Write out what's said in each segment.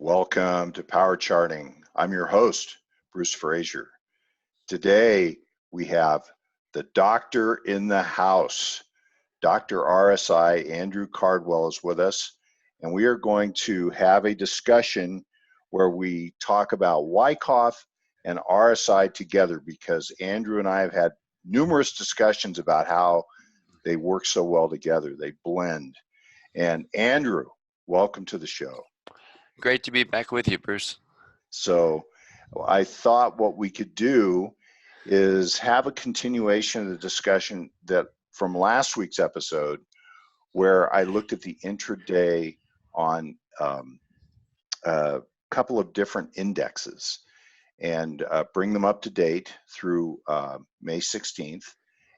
Welcome to Power Charting. I'm your host, Bruce Frazier. Today we have the doctor in the house. Dr. RSI, Andrew Cardwell, is with us, and we are going to have a discussion where we talk about Wyckoff and RSI together, because Andrew and I have had numerous discussions about how they work so well together. They blend. And Andrew, welcome to the show. Great to be back with you, Bruce. So I thought what we could do is have a continuation of the discussion that from last week's episode, where I looked at the intraday on a couple of different indexes and bring them up to date through May 16th.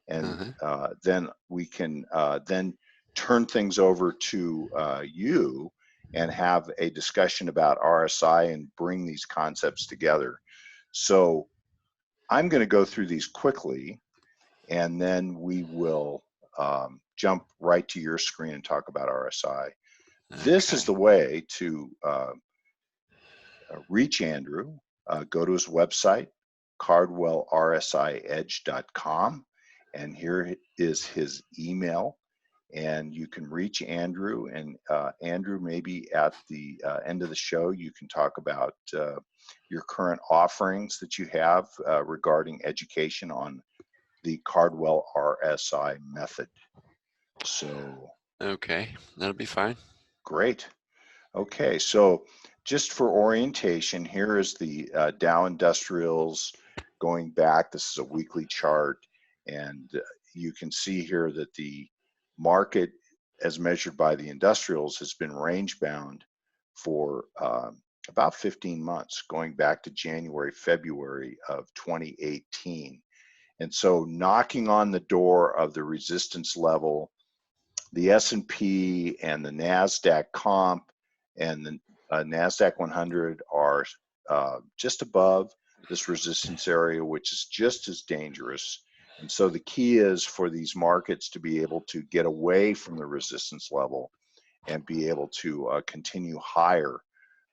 And then we can then turn things over to you and have a discussion about RSI and bring these concepts together. So I'm going to go through these quickly, and then we will jump right to your screen and talk about RSI. This is the way to reach Andrew. Go to his website, cardwellrsiedge.com, and here is his email. And you can reach Andrew, and Andrew, maybe at the end of the show, you can talk about your current offerings that you have regarding education on the Cardwell RSI method. So, okay, that'll be fine. Great. Okay, so just for orientation, here is the Dow Industrials going back. This is a weekly chart, and you can see here that the market, as measured by the industrials, has been range bound for about 15 months, going back to January, February of 2018. And so knocking on the door of the resistance level, the S&P and the Nasdaq comp and the Nasdaq-100 are just above this resistance area, which is just as dangerous. And so the key is for these markets to be able to get away from the resistance level and be able to continue higher.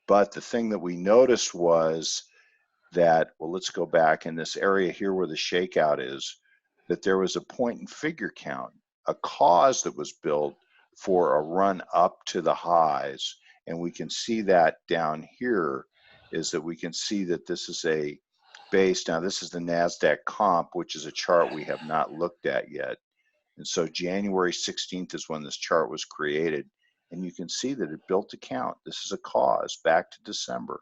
But the thing that we noticed was that, well, let's go back in this area here where the shakeout is, that there was a point and figure count, a cause that was built for a run up to the highs. And we can see that down here is that we can see that this is a base. Now this is the Nasdaq comp, which is a chart we have not looked at yet. And so January 16th is when this chart was created, and you can see that it built a count. This is a cause back to December,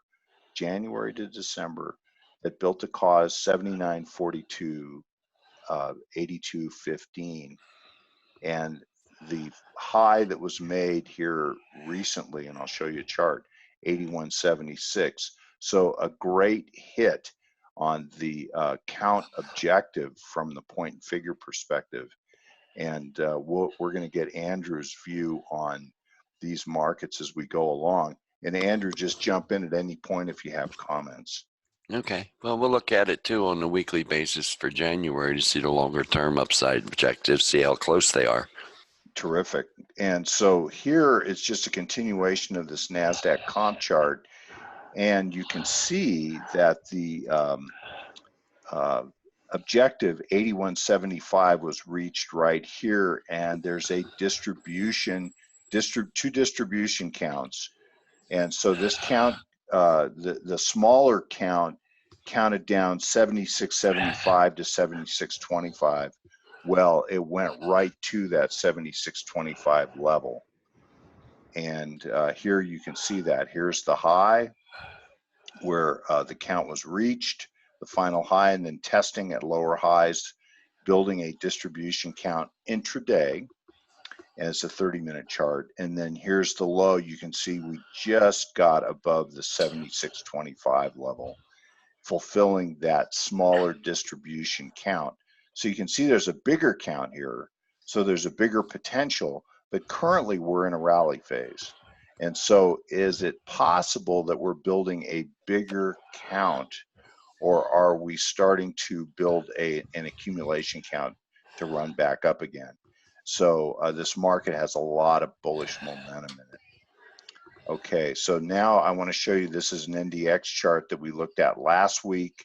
January to December, that built a cause 79.42, 82.15, and the high that was made here recently, and I'll show you a chart, 81.76. So a great hit on the count objective from the point and figure perspective. And we're going to get Andrew's view on these markets as we go along. And Andrew, just jump in at any point if you have comments. Okay, well, we'll look at it too on a weekly basis for January to see the longer term upside objectives, see how close they are. Terrific. And so here it's just a continuation of this Nasdaq comp chart. And you can see that the objective 81.75 was reached right here, and there's a distribution, two distribution counts. And so this count, the smaller count counted down 76.75 to 76.25. Well, it went right to that 76.25 level. And here you can see that. Here's the high where the count was reached, the final high, and then testing at lower highs, building a distribution count intraday. And it's a 30-minute chart. And then here's the low. You can see we just got above the 76.25 level, fulfilling that smaller distribution count. So you can see there's a bigger count here. So there's a bigger potential, but currently we're in a rally phase. And so is it possible that we're building a bigger count, or are we starting to build an accumulation count to run back up again? So this market has a lot of bullish momentum in it. Okay, so now I want to show you, this is an NDX chart that we looked at last week,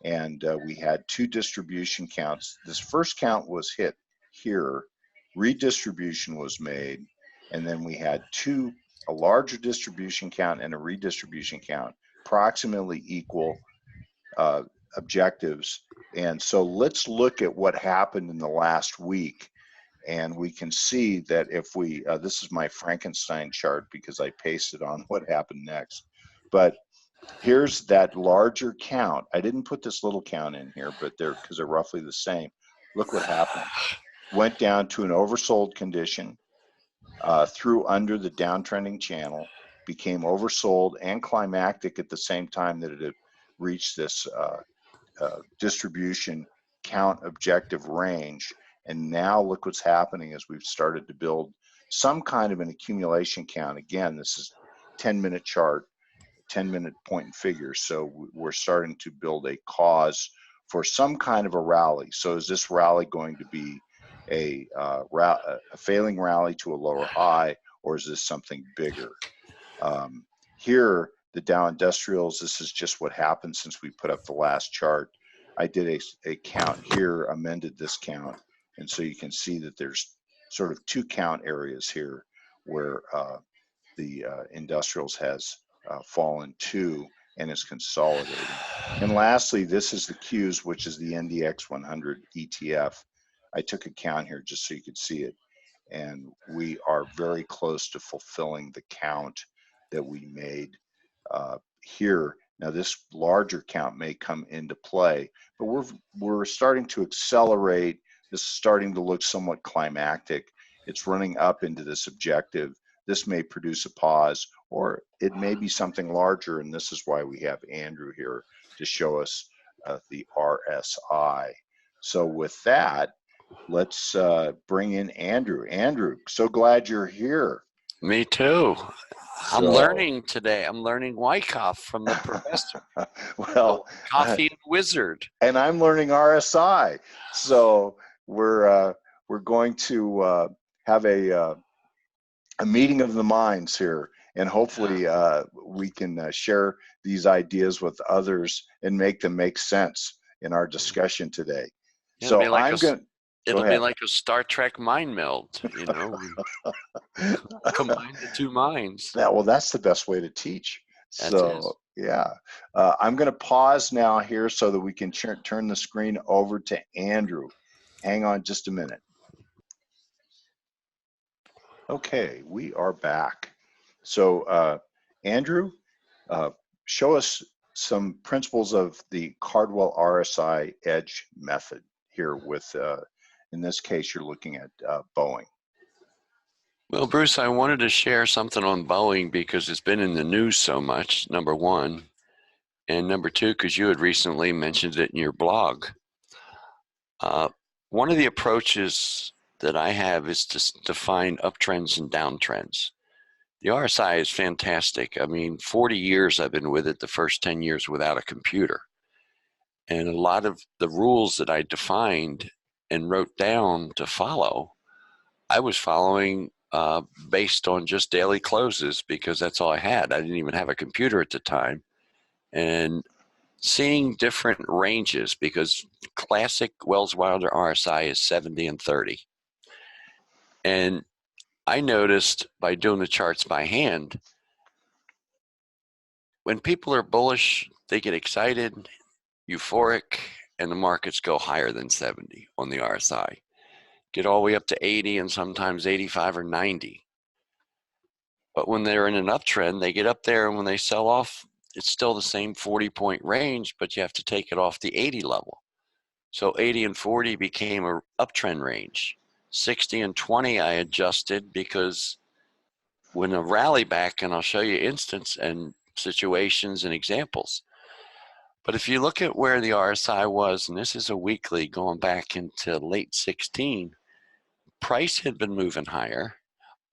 and we had two distribution counts. This first count was hit here, redistribution was made, and then we had a larger distribution count and a redistribution count, approximately equal objectives. And so let's look at what happened in the last week. And we can see that if we, this is my Frankenstein chart because I pasted on what happened next. But here's that larger count. I didn't put this little count in here, but they're, because they're roughly the same. Look what happened. Went down to an oversold condition, through under the downtrending channel, became oversold and climactic at the same time that it had reached this distribution count objective range. And now look what's happening as we've started to build some kind of an accumulation count. Again, this is 10-minute chart, 10-minute point and figure. So we're starting to build a cause for some kind of a rally. So is this rally going to be a failing rally to a lower high, or is this something bigger? Here, the Dow Industrials, this is just what happened since we put up the last chart. I did a count here, amended this count, and so you can see that there's sort of two count areas here where the industrials has fallen to and is consolidating. And lastly, this is the Qs, which is the NDX-100 ETF. I took a count here just so you could see it, and we are very close to fulfilling the count that we made here. Now this larger count may come into play, but we're starting to accelerate. This is starting to look somewhat climactic. It's running up into this objective. This may produce a pause, or it may be something larger, and this is why we have Andrew here to show us the RSI. So with that, let's bring in Andrew. Andrew, so glad you're here. Me too. I'm learning today. I'm learning Wyckoff from the professor. Well, Coffee and Wizard. And I'm learning RSI. So we're going to have a meeting of the minds here, and hopefully we can share these ideas with others and make them make sense in our discussion today. It'll So I'm going to. It'll be like a Star Trek mind meld, you know. Combine the two minds. Yeah, well, that's the best way to teach. So yeah, I'm going to pause now here so that we can turn the screen over to Andrew. Hang on just a minute. Okay, we are back. So Andrew, show us some principles of the Cardwell RSI edge method here with, in this case, you're looking at Boeing. Well, Bruce, I wanted to share something on Boeing because it's been in the news so much, number one. And number two, because you had recently mentioned it in your blog. One of the approaches that I have is to define uptrends and downtrends. The RSI is fantastic. I mean, 40 years I've been with it, the first 10 years without a computer. And a lot of the rules that I defined and wrote down to follow, I was following based on just daily closes because that's all I had. I didn't even have a computer at the time. And seeing different ranges, because classic Wells Wilder RSI is 70 and 30. And I noticed by doing the charts by hand, when people are bullish, they get excited, euphoric, and the markets go higher than 70 on the RSI. Get all the way up to 80 and sometimes 85 or 90. But when they're in an uptrend, they get up there, and when they sell off, it's still the same 40-point range, but you have to take it off the 80 level. So 80 and 40 became an uptrend range. 60 and 20 I adjusted because when a rally back, and I'll show you instance and situations and examples. But if you look at where the RSI was, and this is a weekly going back into late 16, price had been moving higher,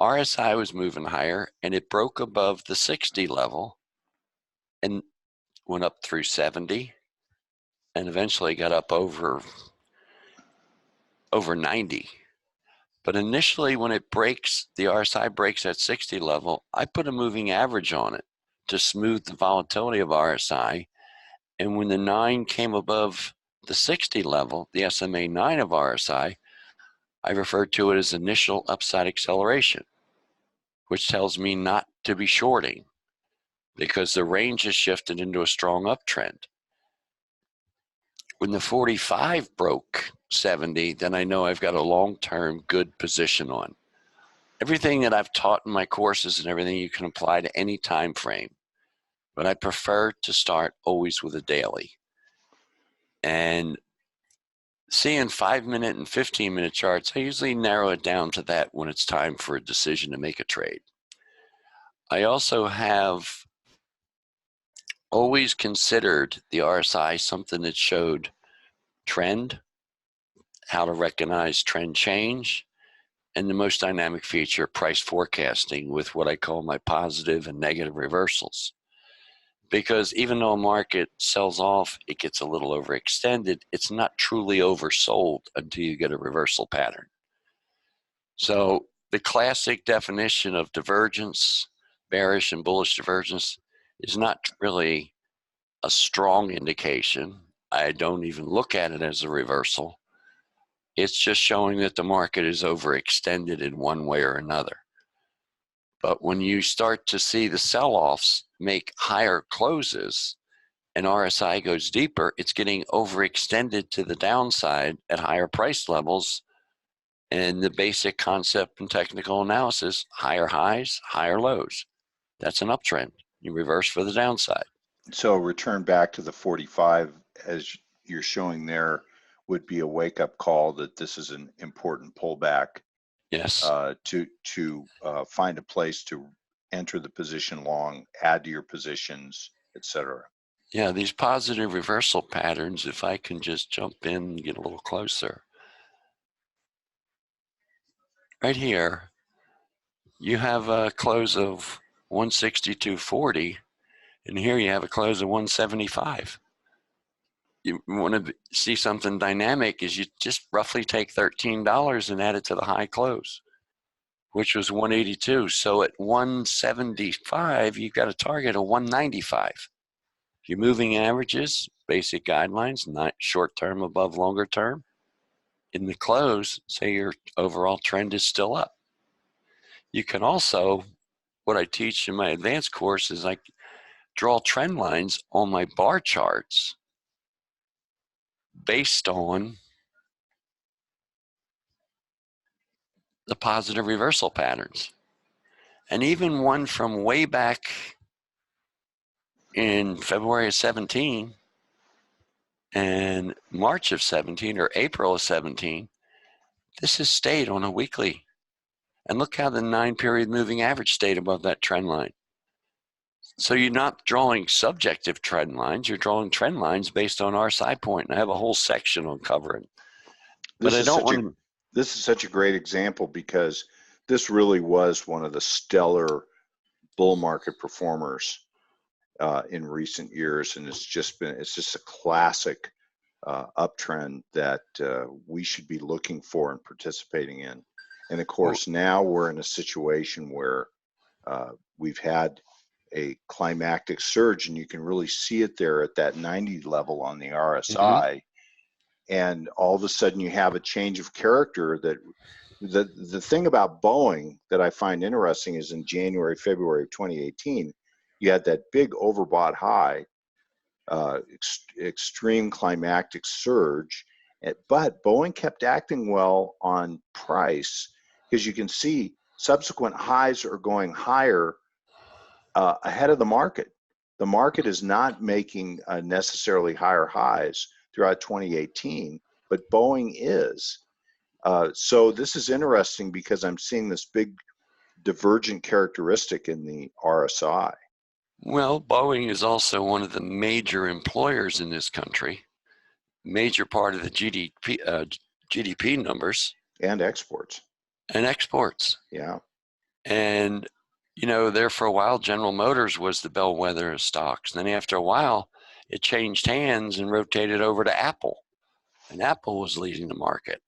RSI was moving higher, and it broke above the 60 level and went up through 70 and eventually got up over 90. But initially, when it breaks, the RSI breaks at 60 level, I put a moving average on it to smooth the volatility of RSI. And when the 9 came above the 60 level, the SMA 9 of RSI, I referred to it as initial upside acceleration, which tells me not to be shorting because the range has shifted into a strong uptrend. When the 45 broke 70, then I know I've got a long-term good position on. Everything that I've taught in my courses and everything you can apply to any time frame, but I prefer to start always with a daily. And seeing 5-minute and 15-minute charts, I usually narrow it down to that when it's time for a decision to make a trade. I also have always considered the RSI something that showed trend, how to recognize trend change, and the most dynamic feature, price forecasting, with what I call my positive and negative reversals. Because even though a market sells off, it gets a little overextended, it's not truly oversold until you get a reversal pattern. So the classic definition of divergence, bearish and bullish divergence, is not really a strong indication. I don't even look at it as a reversal. It's just showing that the market is overextended in one way or another. But when you start to see the sell-offs make higher closes and RSI goes deeper, it's getting overextended to the downside at higher price levels. And the basic concept in technical analysis, higher highs, higher lows. That's an uptrend. You reverse for the downside. So return back to the 45, as you're showing there, would be a wake-up call that this is an important pullback. Yes. To find a place to enter the position long, add to your positions, etc. Yeah, these positive reversal patterns, if I can just jump in and get a little closer. Right here, you have a close of 162.40, and here you have a close of 175. You want to see something dynamic is you just roughly take $13 and add it to the high close, which was 182. So at 175, you've got a target of 195. Your moving averages, basic guidelines, not short term above longer term. In the close, say your overall trend is still up. You can also, what I teach in my advanced course is I draw trend lines on my bar charts based on the positive reversal patterns. And even one from way back in February of 17 and March of 17 or April of 17, this has stayed on a weekly. And look how the 9-period moving average stayed above that trend line. So you're not drawing subjective trend lines, you're drawing trend lines based on RSI point. And I have a whole section on covering. But I don't want to. This is such a great example because this really was one of the stellar bull market performers in recent years, and it's just a classic uptrend that we should be looking for and participating in. And of course, now we're in a situation where we've had a climactic surge, and you can really see it there at that 90 level on the RSI. And all of a sudden you have a change of character. That the thing about Boeing that I find interesting is in January, February of 2018, you had that big overbought high, extreme climactic surge, but Boeing kept acting well on price, because you can see subsequent highs are going higher ahead of the market. The market is not making necessarily higher highs throughout 2018, but Boeing is. So this is interesting because I'm seeing this big divergent characteristic in the RSI. Well, Boeing is also one of the major employers in this country, major part of the GDP numbers. And exports. And exports. Yeah. And, you know, there for a while, General Motors was the bellwether of stocks. And then after a while, it changed hands and rotated over to Apple. And Apple was leading the market.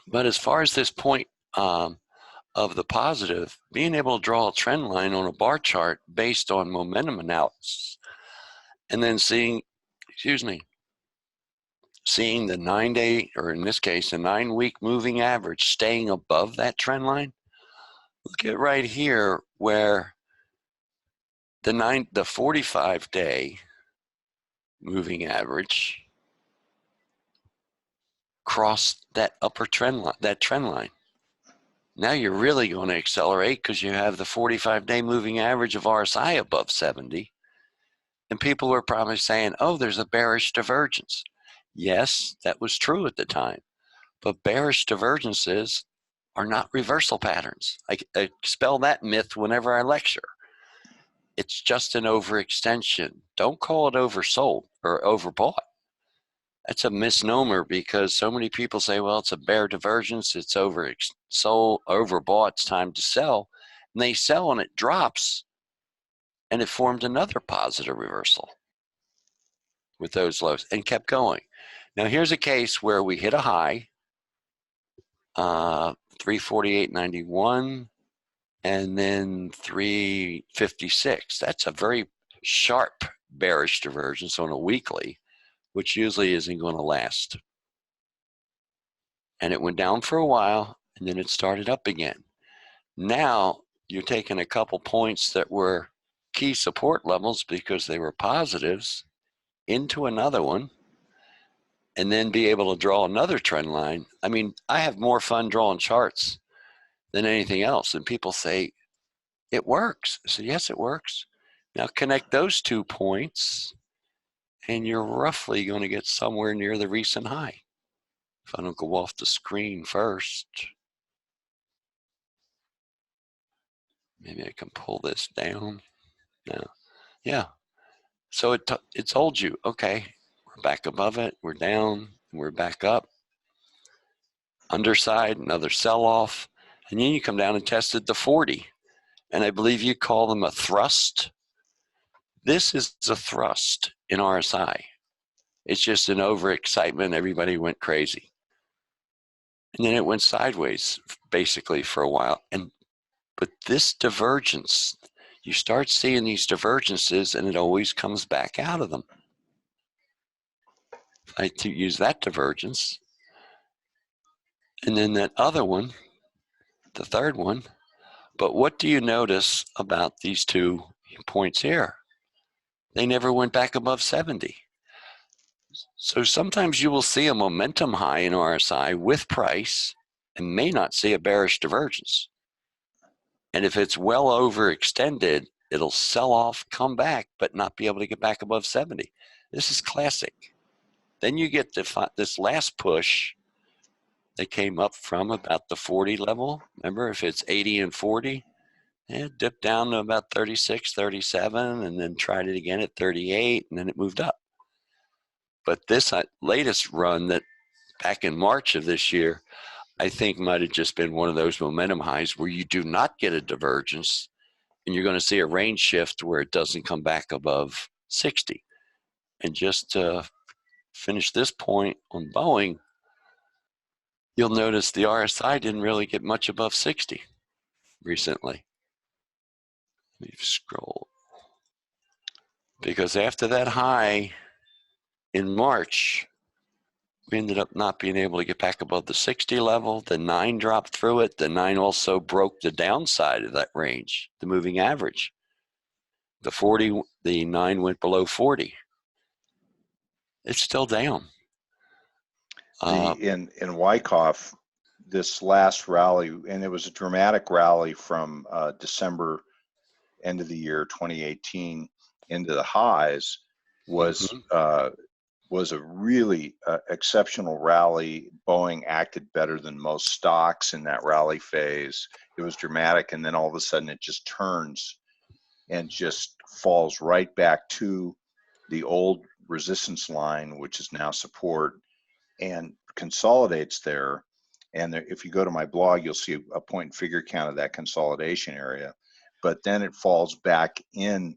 But as far as this point of the positive, being able to draw a trend line on a bar chart based on momentum analysis, and then seeing the 9-day, or in this case, the 9-week moving average staying above that trend line. Look at right here where the 45-day moving average crossed that upper trend line, Now you're really going to accelerate because you have the 45-day moving average of RSI above 70. And people were probably saying, oh, there's a bearish divergence. Yes, that was true at the time. But bearish divergences are not reversal patterns. I expel that myth whenever I lecture. It's just an overextension. Don't call it oversold or overbought. That's a misnomer because so many people say, well, it's a bear divergence, it's overbought, it's time to sell. And they sell and it drops, and it formed another positive reversal with those lows and kept going. Now, here's a case where we hit a high, 348.91, and then 356. That's a very sharp bearish divergence on a weekly, which usually isn't going to last. And it went down for a while, and then it started up again. Now you're taking a couple points that were key support levels because they were positives into another one, and then be able to draw another trend line. I mean, I have more fun drawing charts than anything else. And people say, it works. I said, yes, it works. Now connect those 2 points, and you're roughly going to get somewhere near the recent high. If I don't go off the screen first, maybe I can pull this down. No. Yeah. So it told you, okay, we're back above it, we're down, we're back up. Underside, another sell-off. And then you come down and tested the 40. And I believe you call them a thrust. This is a thrust in RSI. It's just an overexcitement. Everybody went crazy. And then it went sideways basically for a while. But this divergence, you start seeing these divergences and it always comes back out of them. I use that divergence. And then that other one, the third one. But what do you notice about these 2 points here? They never went back above 70. So sometimes you will see a momentum high in RSI with price and may not see a bearish divergence. And if it's well overextended, it'll sell off, come back, but not be able to get back above 70. This is classic. Then you get this last push that came up from about the 40 level. Remember, if it's 80 and 40, it dipped down to about 36, 37, and then tried it again at 38, and then it moved up. But this latest run that back in March of this year, I think might have just been one of those momentum highs where you do not get a divergence, and you're going to see a range shift where it doesn't come back above 60. And just to finish this point on Boeing, you'll notice the RSI didn't really get much above 60 recently. Let me scroll. Because after that high in March, we ended up not being able to get back above the 60 level. The 9 dropped through it. The 9 also broke the downside of that range, the moving average. The 9 went below 40. It's still down. In Wyckoff, this last rally, and it was a dramatic rally from December end of the year 2018 into the highs, was a really exceptional rally. Boeing acted better than most stocks in that rally phase. It was dramatic, and then all of a sudden it just turns and just falls right back to the old resistance line, which is now support, and consolidates there. And if you go to my blog, you'll see a point and figure count of that consolidation area. But then it falls back in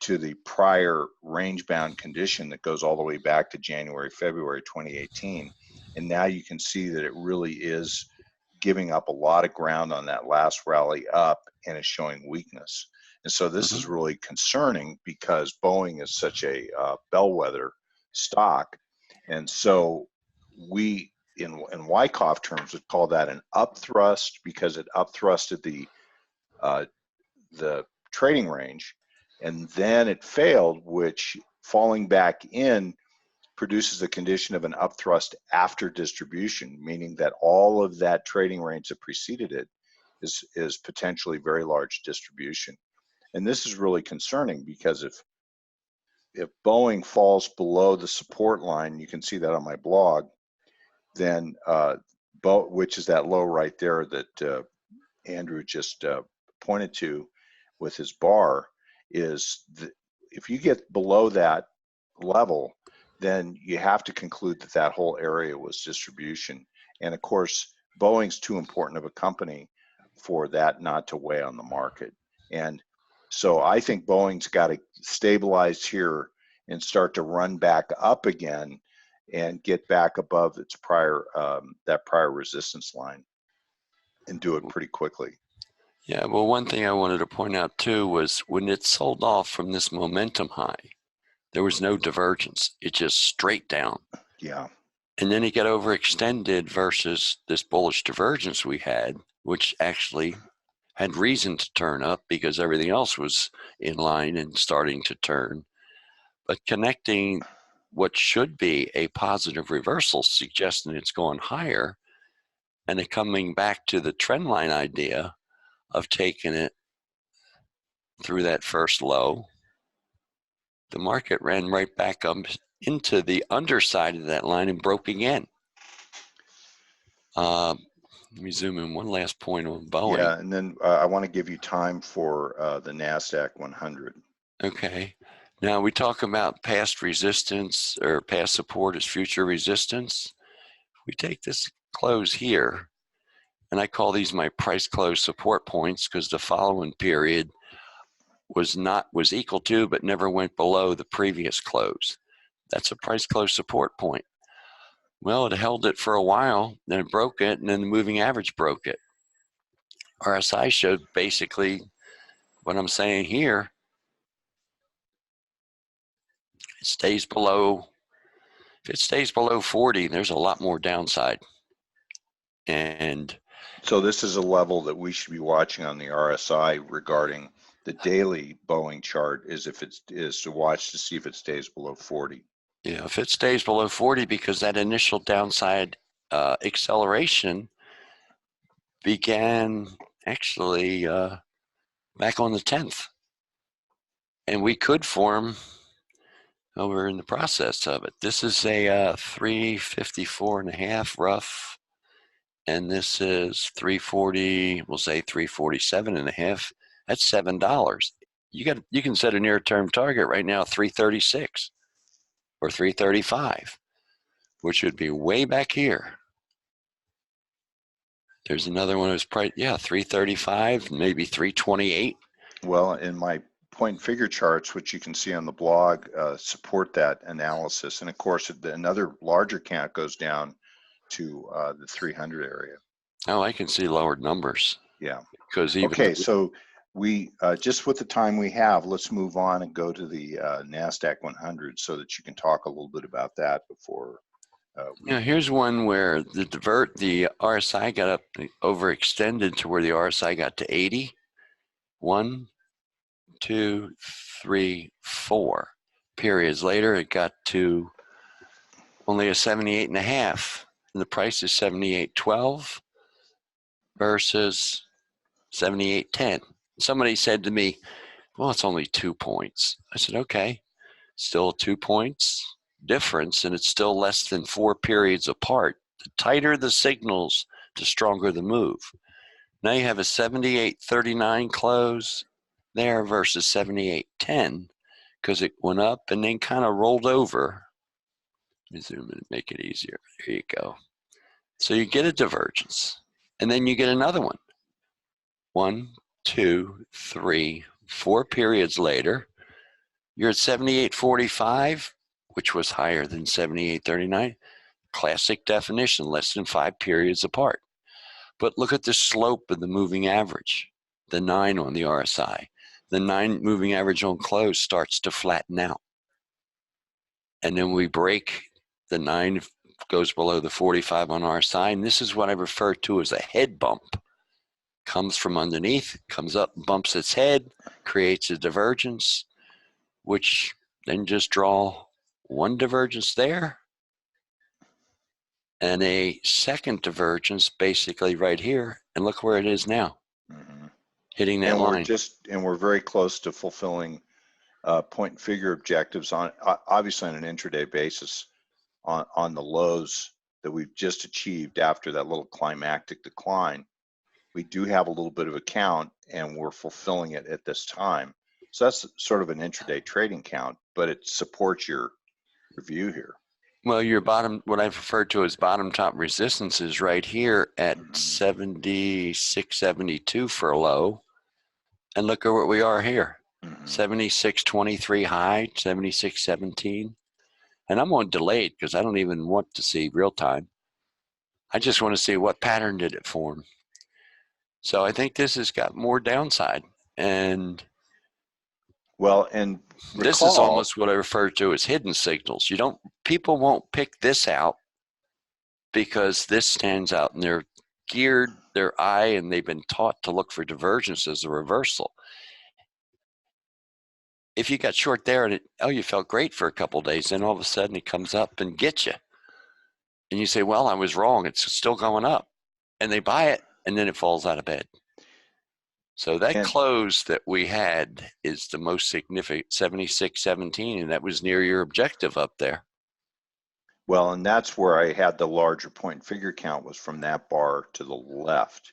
to the prior range bound condition that goes all the way back to January, February 2018. And now you can see that it really is giving up a lot of ground on that last rally up and is showing weakness. And so this is really concerning because Boeing is such a bellwether stock. And so we, in Wyckoff terms, would call that an upthrust because it upthrusted the trading range, and then it failed, which falling back in produces a condition of an upthrust after distribution, meaning that all of that trading range that preceded it is potentially very large distribution. And this is really concerning because if Boeing falls below the support line, you can see that on my blog, then which is that low right there that Andrew just pointed to with his bar, is if you get below that level, then you have to conclude that that whole area was distribution. And of course, Boeing's too important of a company for that not to weigh on the market. And so I think Boeing's got to stabilize here and start to run back up again and get back above its prior that prior resistance line and do it pretty quickly. Yeah, well, one thing I wanted to point out too was when it sold off from this momentum high, there was no divergence. It just straight down. Yeah. And then it got overextended versus this bullish divergence we had, which actually had reason to turn up because everything else was in line and starting to turn. But connecting what should be a positive reversal, suggesting it's going higher, and it coming back to the trend line idea of taking it through that first low, the market ran right back up into the underside of that line and broke again. Let me zoom in one last point on Boeing. Yeah, and then I want to give you time for the Nasdaq-100. Okay. Now we talk about past resistance or past support as future resistance. We take this close here, and I call these my price close support points because the following period was equal to but never went below the previous close. That's a price close support point. Well, it held it for a while, then it broke it, and then the moving average broke it. RSI showed basically what I'm saying here. It stays below. If it stays below 40, there's a lot more downside. And so this is a level that we should be watching on the RSI regarding the daily Boeing chart is to watch to see if it stays below 40. Yeah, if it stays below 40, because that initial downside acceleration began actually back on the 10th. And we could form, we're in the process of it. This is a 354.5 rough, and this is 340, we'll say 347.5. That's $7. You can set a near-term target right now, 336 or 335, which would be way back here. There's another one of those price, 335, maybe 328. Well, in my point and figure charts, which you can see on the blog, support that analysis. And of course, another larger count goes down to the 300 area. Oh, I can see lowered numbers. Yeah. Because okay, so we just with the time we have, let's move on and go to the Nasdaq-100 so that you can talk a little bit about that before. Here's one where the RSI got up overextended to where the RSI got to 80. 1, 2, 3, 4 periods later, it got to only a 78.5, and the price is 78.12 versus 78.10. Somebody said to me, well, it's only 2 points. I said, okay, still 2 points difference, and it's still less than 4 periods apart. The tighter the signals, the stronger the move. Now you have a 78.39 close there versus 78.10 because it went up and then kind of rolled over. Let me zoom in and make it easier. There you go. So you get a divergence, and then you get another one. 1, 2, 3, 4 periods later, you're at 78.45, which was higher than 78.39. Classic definition, less than 5 periods apart. But look at the slope of the moving average, the 9 on the RSI. The 9 moving average on close starts to flatten out. And then we break, the 9 goes below the 45 on RSI. And this is what I refer to as a head bump. Comes from underneath, comes up, bumps its head, creates a divergence, which then just draw one divergence there and a second divergence basically right here, and look where it is now, hitting that And line. we're very close to fulfilling point and figure objectives on obviously on an intraday basis on the lows that we've just achieved after that little climactic decline. We do have a little bit of a count, and we're fulfilling it at this time. So that's sort of an intraday trading count, but it supports your view here. Well, your bottom, what I've referred to as bottom top resistance is right here at 76.72 for a low. And look at where we are here. 76.23 high, 76.17. And I'm on delayed because I don't even want to see real time. I just want to see what pattern did it form. So I think this has got more downside. And well, and this is almost what I refer to as hidden signals. People won't pick this out because this stands out, and they're geared their eye, and they've been taught to look for divergence as a reversal. If you got short there and you felt great for a couple of days, then all of a sudden it comes up and gets you. And you say, well, I was wrong. It's still going up. And they buy it, and then it falls out of bed. So that close that we had is the most significant, 76.17, and that was near your objective up there. Well, and that's where I had the larger point and figure count, was from that bar to the left.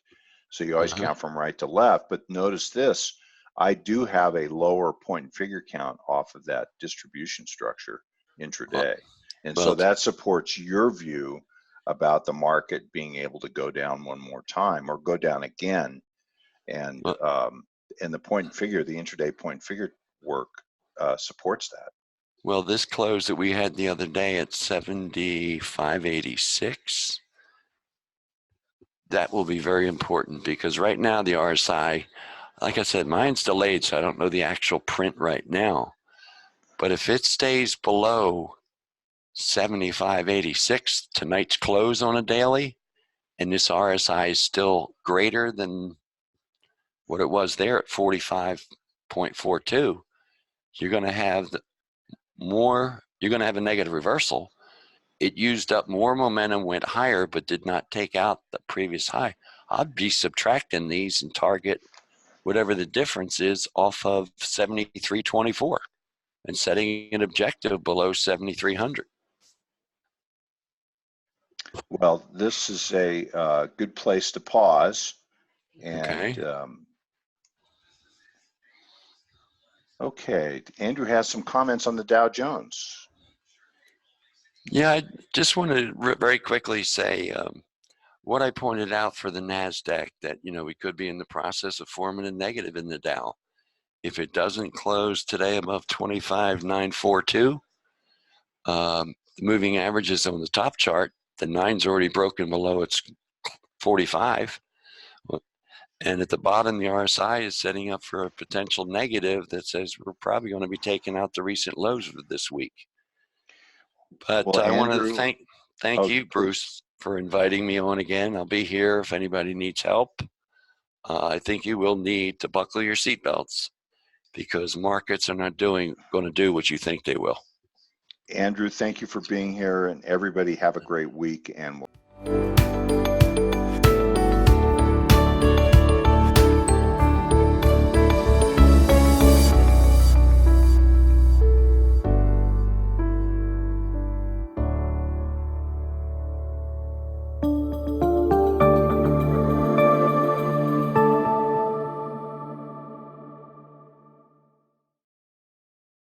So you always count from right to left, but notice this, I do have a lower point and figure count off of that distribution structure intraday. And so that supports your view about the market being able to go down one more time or go down again. And the point and figure, the intraday point and figure work supports that. Well, this close that we had the other day at 75.86, that will be very important because right now the RSI, like I said, mine's delayed, so I don't know the actual print right now. But if it stays below 75.86, tonight's close on a daily, and this RSI is still greater than what it was there at 45.42, you're going to have you're going to have a negative reversal. It used up more momentum, went higher, but did not take out the previous high. I'd be subtracting these and target whatever the difference is off of 73.24 and setting an objective below 7,300. Well, this is a good place to pause. And okay, Andrew has some comments on the Dow Jones. Yeah, I just want to very quickly say what I pointed out for the Nasdaq, that we could be in the process of forming a negative in the Dow. If it doesn't close today above 25,942, the moving averages on the top chart, the 9's already broken below its 45. And at the bottom, the RSI is setting up for a potential negative that says we're probably going to be taking out the recent lows of this week. But well, I want to thank you, Bruce, for inviting me on again. I'll be here if anybody needs help. I think you will need to buckle your seatbelts because markets are not going to do what you think they will. Andrew, thank you for being here, and everybody have a great week. And